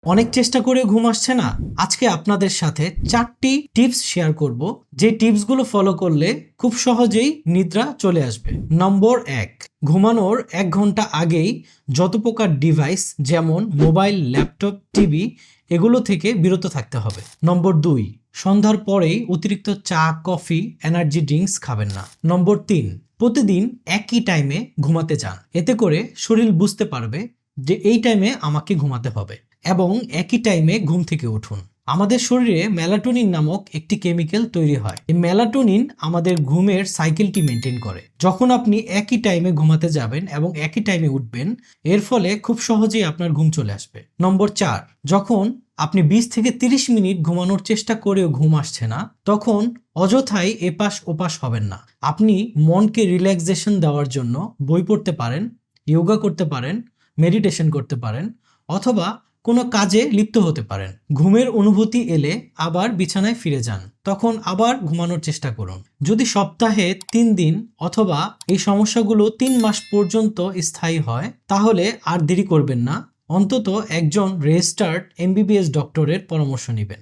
অনেক চেষ্টা করে ঘুম আসছে না? আজকে আপনাদের সাথে 4টি টিপস শেয়ার করব, যে টিপসগুলো ফলো করলে খুব সহজেই নিদ্রা চলে আসবে। নম্বর 1, ঘুমানোর 1 ঘন্টা আগেই যত প্রকার ডিভাইস যেমন মোবাইল, ল্যাপটপ, টিভি এগুলো থেকে বিরত থাকতে হবে। নম্বর 2, সন্ধ্যার পরেই অতিরিক্ত চা, কফি, এনার্জি ড্রিঙ্কস খাবেন না। নম্বর 3, প্রতিদিন একই টাইমে ঘুমাতে যান। এতে করে শরীর বুঝতে পারবে যে এই টাইমে আমাকে ঘুমাতে হবে, এবং একই টাইমে ঘুম থেকে উঠুন। আমাদের শরীরে মেলাটোনিন নামক একটি কেমিক্যাল তৈরি হয়। এই মেলাটোনিন আমাদের ঘুমের সাইকেলটি মেনটেন করে। যখন আপনি একই টাইমে ঘুমাতে যাবেন এবং একই টাইমে উঠবেন, এর ফলে খুব সহজেই আপনার ঘুম চলে আসবে। নম্বর 4, যখন আপনি 20 থেকে 30 মিনিট ঘুমানোর চেষ্টা করেও ঘুম আসছে না, তখন অযথাই এপাশ ওপাশ হবেন না। আপনি মনকে রিল্যাক্সেশন দেওয়ার জন্য বই পড়তে পারেন, যোগা করতে পারেন, মেডিটেশন করতে পারেন, অথবা কোনো কাজে লিপ্ত হতে পারেন। ঘুমের অনুভূতি এলে আবার বিছানায় ফিরে যান, তখন আবার ঘুমানোর চেষ্টা করুন। যদি সপ্তাহে 3 দিন অথবা এই সমস্যাগুলো 3 মাস পর্যন্ত স্থায়ী হয়, তাহলে আর দেরি করবেন না, অন্তত একজন রেজিস্টার্ড এমবিবিএস ডক্টরের পরামর্শ নেবেন।